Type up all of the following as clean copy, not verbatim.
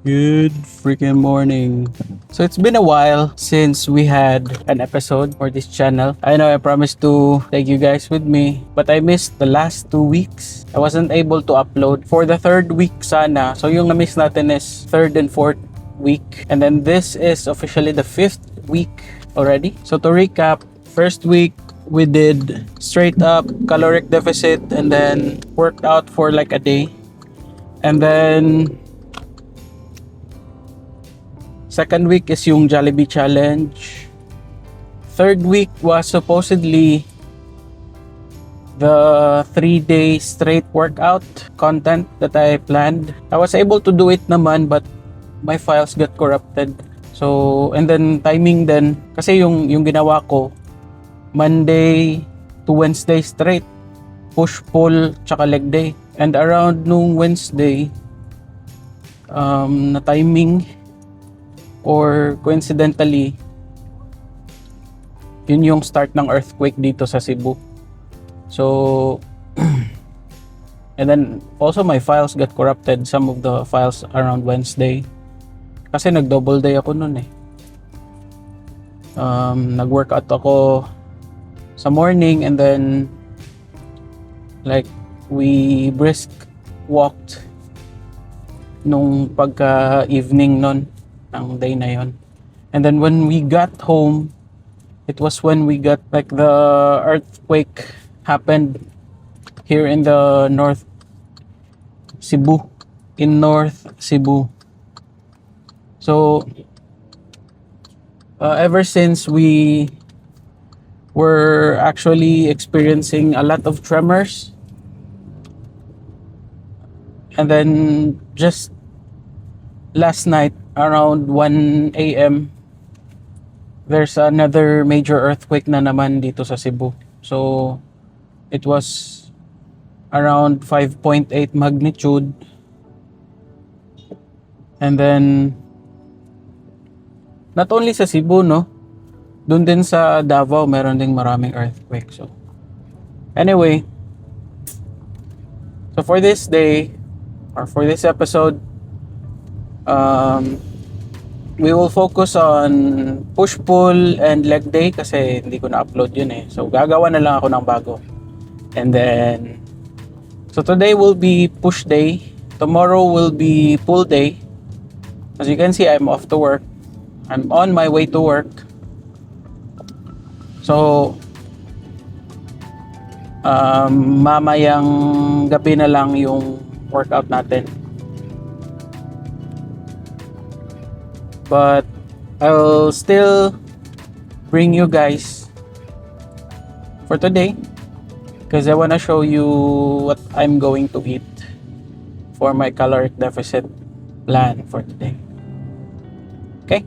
Good freaking morning. So it's been a while since we had an episode for this channel. I know I promised to take you guys with me, but I missed the last 2 weeks. I wasn't able to upload for the third week sana. So yung na-miss natin is third and fourth week. And then this is officially the fifth week already. So to recap, first week we did straight up caloric deficit and then worked out for like a day. And then second week is yung Jollibee challenge. Third week was supposedly the 3-day straight workout content that I planned. I was able to do it naman, but my files got corrupted. So, and then timing din, kasi yung ginawa ko, Monday to Wednesday straight, push, pull, tsaka leg day. And around nung Wednesday, na timing, or coincidentally, yun yung start ng earthquake dito sa Cebu. So, and then also my files got corrupted, some of the files around Wednesday. Kasi nag-double day ako nun eh. Nag-workout ako sa morning and then like we brisk walked nung pagka-evening nun ng day na yon. And then when we got home, it was when we got like the earthquake happened here in the North Cebu, in North Cebu. So ever since we were actually experiencing a lot of tremors, and then just last night around 1 a.m. there's another major earthquake na naman dito sa Cebu. So it was around 5.8 magnitude. And then not only sa Cebu, no? Doon din sa Davao meron ding maraming earthquake. So anyway, so for this day or for this episode, we will focus on push-pull and leg day kasi hindi ko na-upload yun eh. So gagawa na lang ako ng bago. And then, so today will be push day. Tomorrow will be pull day. As you can see, I'm off to work. I'm on my way to work. So, mamayang gabi na lang yung workout natin. But I'll still bring you guys for today because I want to show you what I'm going to eat for my caloric deficit plan for today. Okay?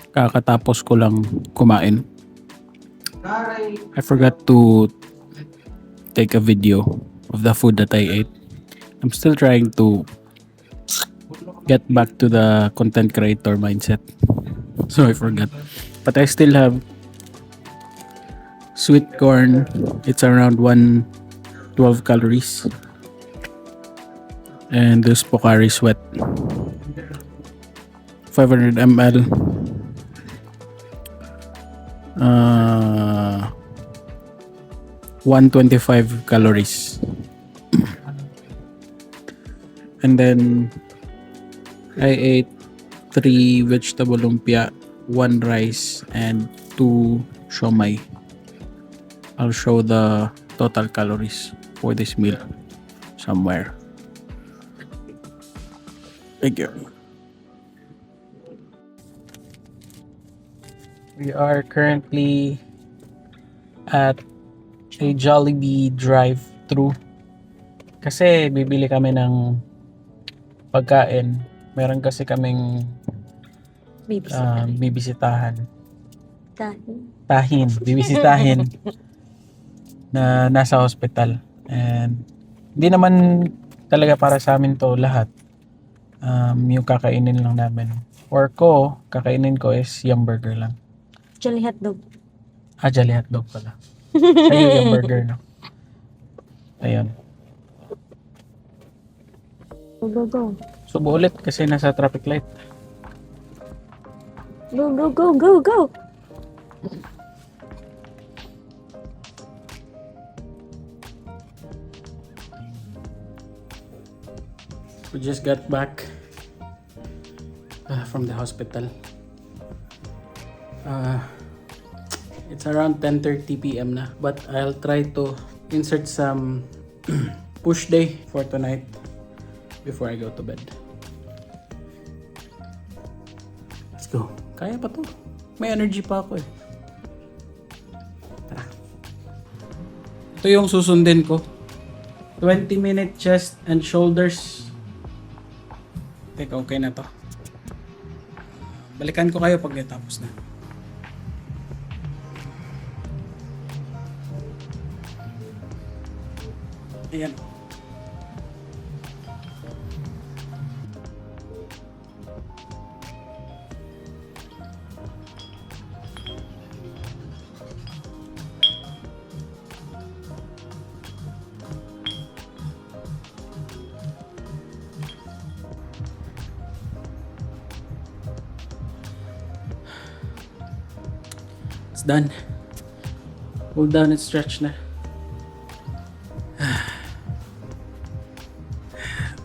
Kakatapos ko lang kumain. I forgot to take a video of the food that I ate. I'm still trying to get back to the content creator mindset. So I forgot. But I still have sweet corn. It's around 112 calories. And this Pocari Sweat 500 ml. 125 calories. And then I ate 3 vegetable lumpia, 1 rice, and 2 siomai. I'll show the total calories for this meal somewhere. Thank you. We are currently at a Jollibee drive-thru kasi bibili kami ng pagkain. Meron kasi kaming bibisitahan. Bibisitahin na nasa hospital. And hindi naman talaga para sa amin to lahat. Yung kakainin lang namin. Or ko, kakainin ko is yum burger lang. Chili hotdog. Jolly hotdog pala. Sa'yo yung burger, no? Ayun. Go, go, go. Subo ulit kasi nasa traffic light. Go, go, go, go, go. We just got back from the hospital. It's around 10:30 p.m. na, but I'll try to insert some push day for tonight before I go to bed. Let's go. Kaya pa to. May energy pa ako eh. Tara. Ito yung susundin ko. 20-minute chest and shoulders. Teka, okay na to. Balikan ko kayo pag natapos na. Ayan. It's done. Pull down and stretch na.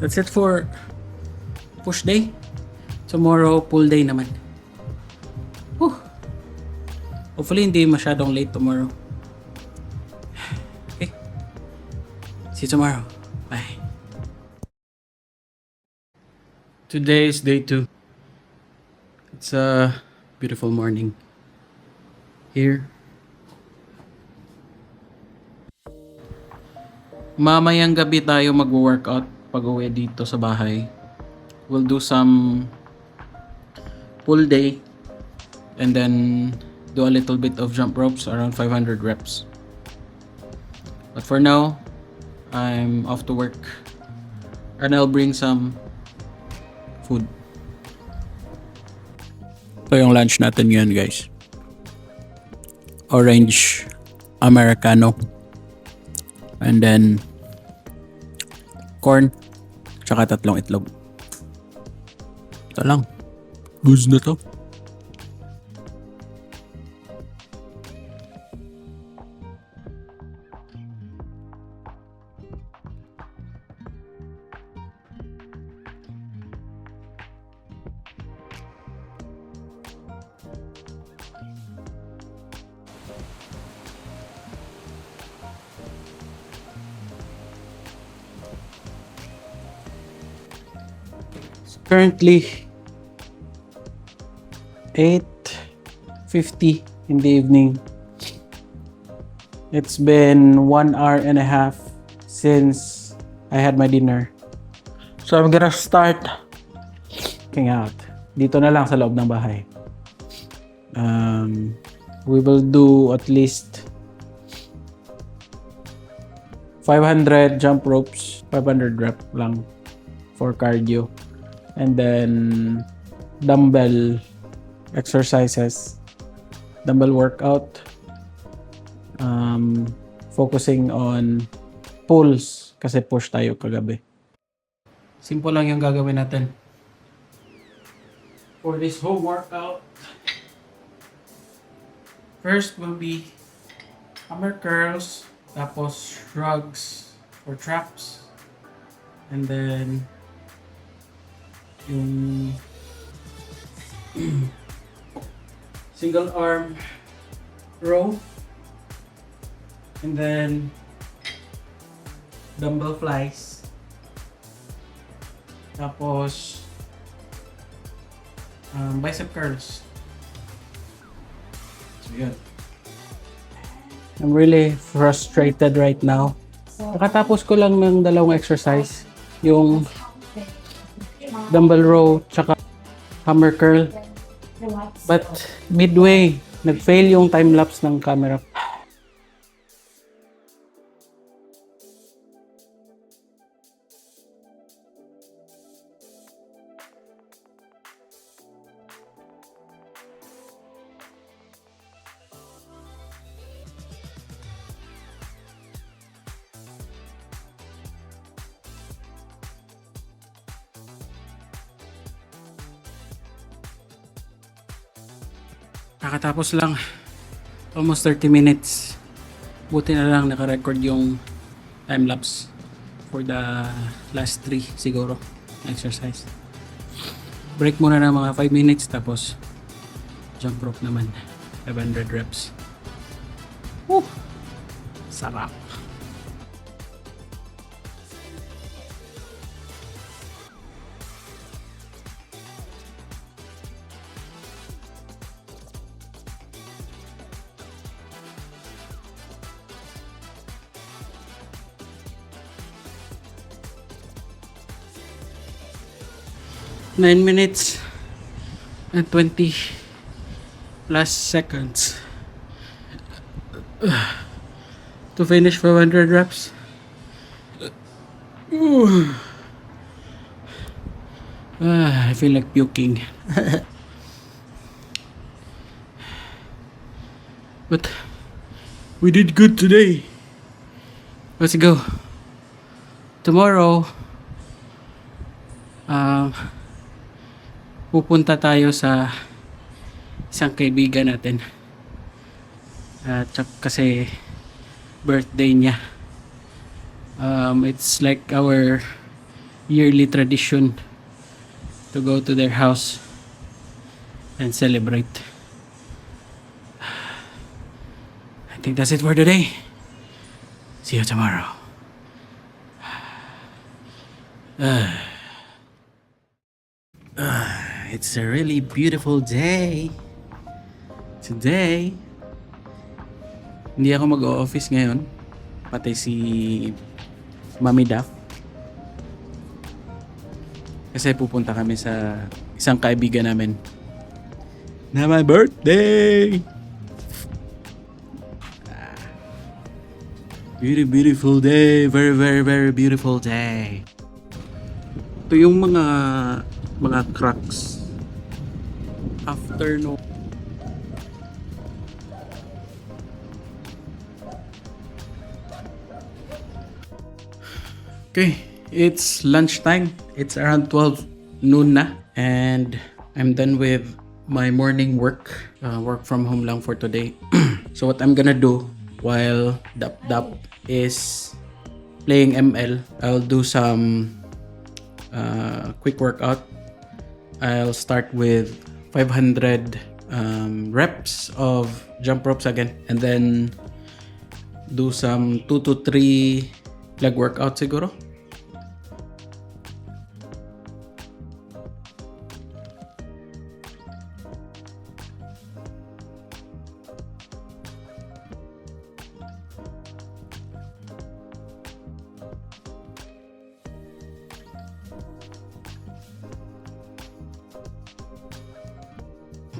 That's it for push day. Tomorrow, pull day naman. Whew. Hopefully, hindi masyadong late tomorrow. Okay. See you tomorrow. Bye. Today is day 2. It's a beautiful morning here. Mamayang gabi tayo mag-workout pag uwi dito sa bahay. We'll do some pull day and then do a little bit of jump ropes, around 500 reps. But for now, I'm off to work and I'll bring some food. Ito yung lunch natin ngayon, guys. Orange Americano. And then corn. Tsaka 3 itlog. Ito lang. Goods na to. Currently 8:50 in the evening. It's been 1 hour and a half since I had my dinner. So I'm gonna start working out. Dito na lang sa loob ng bahay. We will do at least 500 jump ropes, 500 rep lang for cardio. And then dumbbell exercises, dumbbell workout, focusing on pulls kasi push tayo kagabi. Simple lang yung gagawin natin for this whole workout. First will be hammer curls, tapos shrugs or traps, and then yung single arm row, and then dumbbell flies, tapos bicep curls. So yun. I'm really frustrated right now. Nakatapos ko lang ng 2 exercise, yung dumbbell row tsaka hammer curl. But midway, nag-fail yung time-lapse ng camera. Kakatapos lang. Almost 30 minutes. Buti na lang naka-record yung time-lapse for the last 3 siguro exercise. Break muna ng mga 5 minutes tapos jump rope naman. 500 reps. Woo! Sarap. Nine minutes and 20 plus seconds to finish 500 reps. I feel like puking. But we did good today. Let's go. Tomorrow, pupunta tayo sa isang kaibigan natin. At kasi birthday niya. It's like our yearly tradition to go to their house and celebrate. I think that's it for today. See you tomorrow. It's a really beautiful day. Today, hindi ako mag-o-office ngayon. Pati si Mami Daf. Kasi pupunta kami sa isang kaibigan namin na my birthday. Beautiful day. Very, very, very beautiful day. Ito yung mga cracks after no. Okay, it's lunchtime. It's around 12 noon na, and I'm done with my morning work. Work from home lang for today. So what I'm gonna do while Dap is playing ML, I'll do some quick workout. I'll start with 500 reps of jump ropes again, and then do some 2 to 3 leg workout siguro.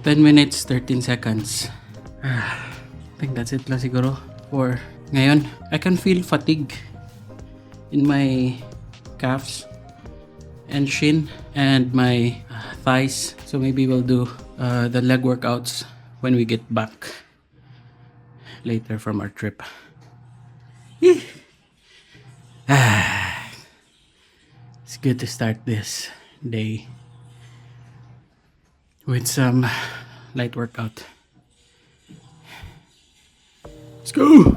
Ten minutes, 13 seconds. I think that's it lang siguro for ngayon. I can feel fatigue in my calves and shin and my thighs. So maybe we'll do the leg workouts when we get back later from our trip. It's good to start this day with some light workout. Let's go!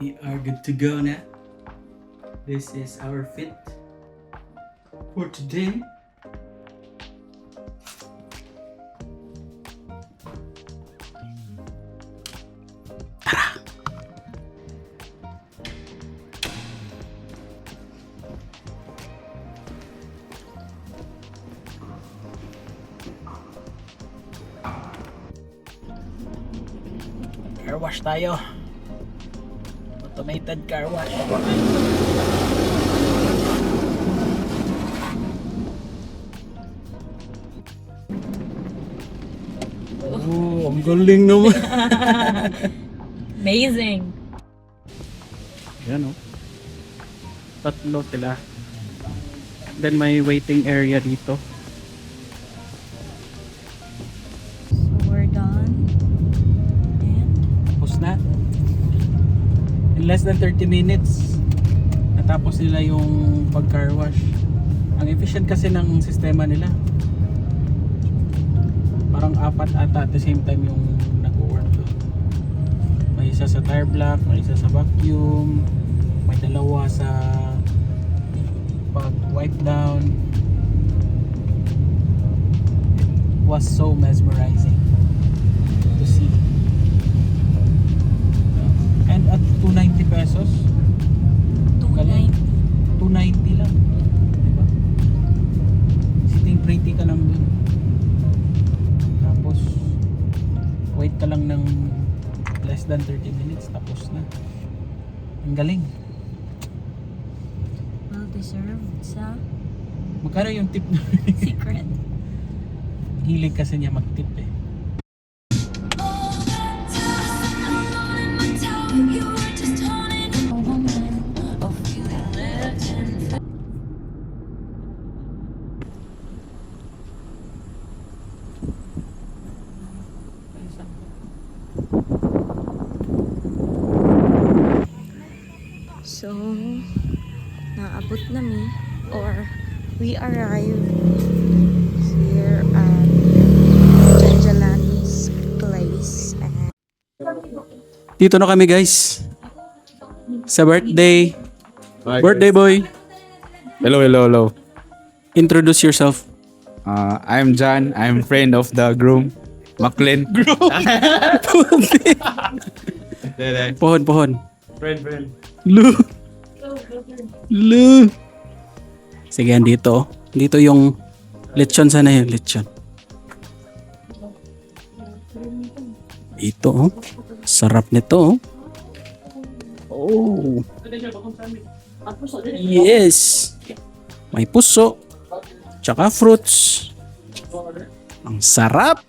We are good to go now. This is our fit for today. Car wash tayo. Automated car wash. Oh, ang galing naman. Amazing. Yan, oh. Tatlo sila. Then may waiting area dito. So we're done. And Tapos na. In less than 30 minutes, natapos nila yung pag-car wash. Ang efficient kasi ng sistema nila. Parang 4 ata at the same time yung isa sa tire block, may isa sa vacuum, may dalawa sa pag wipe down. It was so mesmerizing to see. And at 290 pesos, 290. 290 lang. Diba? Sitting pretty ka lang dun. Tapos, wait ka lang ng less than 30 minutes, tapos na. Ang galing. Well deserved sa Magkano yung tip na? secret. Hilig kasi niya mag-tip eh. So, naabot nami or we arrived here at Janjalani's place. And Dito na kami guys. Sa birthday. Hi, Birthday boy. Hello, hello, hello. Introduce yourself. I'm John. I'm friend of the groom, Maclean. Pohon, pohon. Friend. Lu. Sige, dito. Dito yung lechon, sana yung lechon. Ito, oh. Sarap nito, oh. Oh. Yes. May puso. Tsaka fruits. Ang sarap.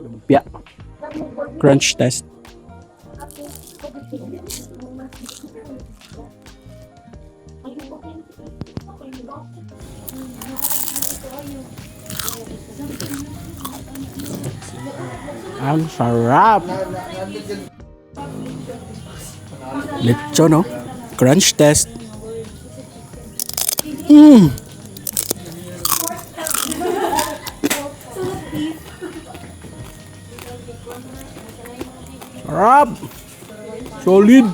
Lumpia. Crunch test. Ang sarap. Lechon, no? Crunch test. Sarap. Solid.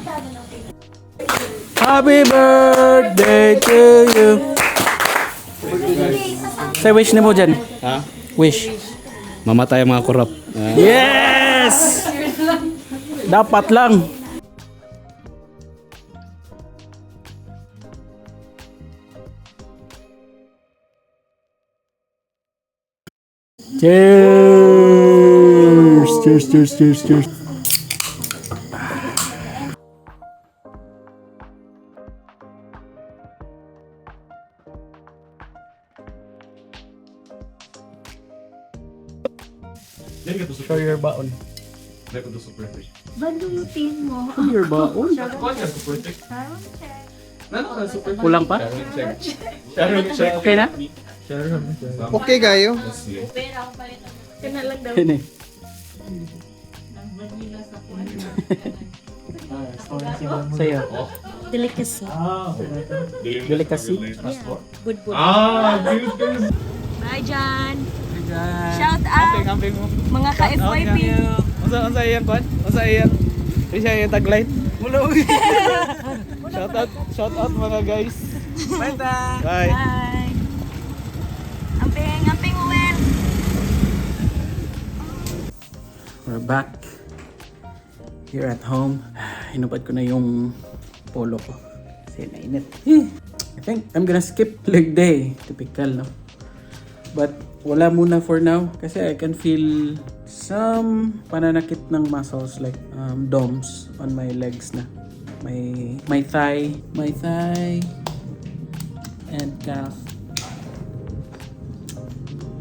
Happy birthday to you. Say wish ni mo dyan. Ha? Wish. Mamatay ang mga korap. Yes! Dapat lang. Cheers! Show your baon. balutin mo. Show your baon. Kulang pa? Okay na? Okay kayo. Ini. Sa'yo. Delicacy. Delicacy. Budbud. Good. Bye, John. Shout out mga ka-FYP. Unsa iyang kwan? Unsa iyang? Isa iyang tagline. Shout out mga guys. Bye. Bye. Amping uwer. We're back here at home. Hinubad ko na yung polo ko kasi nainit. I think I'm gonna skip leg day. Typical, no? But wala muna for now kasi I can feel some pananakit ng muscles like DOMS on my legs na. My thigh and calf.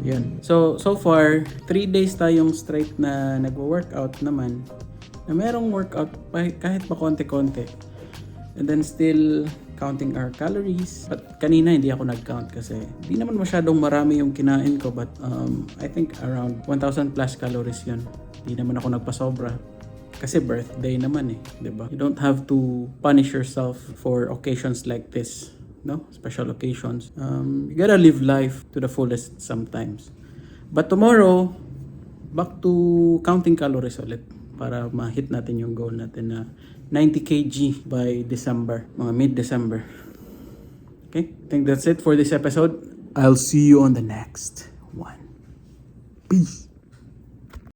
Yun. So far, 3 days tayong straight na nagwo-workout naman. Na merong workout kahit pa konti-konti. And then still counting our calories. But kanina hindi ako nag-count kasi di naman masyadong marami yung kinain ko. But I think around 1,000 plus calories yun. Di naman ako nagpasobra. Kasi birthday naman eh, 'di ba? You don't have to punish yourself for occasions like this. no? Special occasions. You gotta live life to the fullest sometimes. But tomorrow, back to counting calories ulit para ma-hit natin yung goal natin na 90 kg by December, mga mid-December. Okay, I think that's it for this episode. I'll see you on the next one. Peace.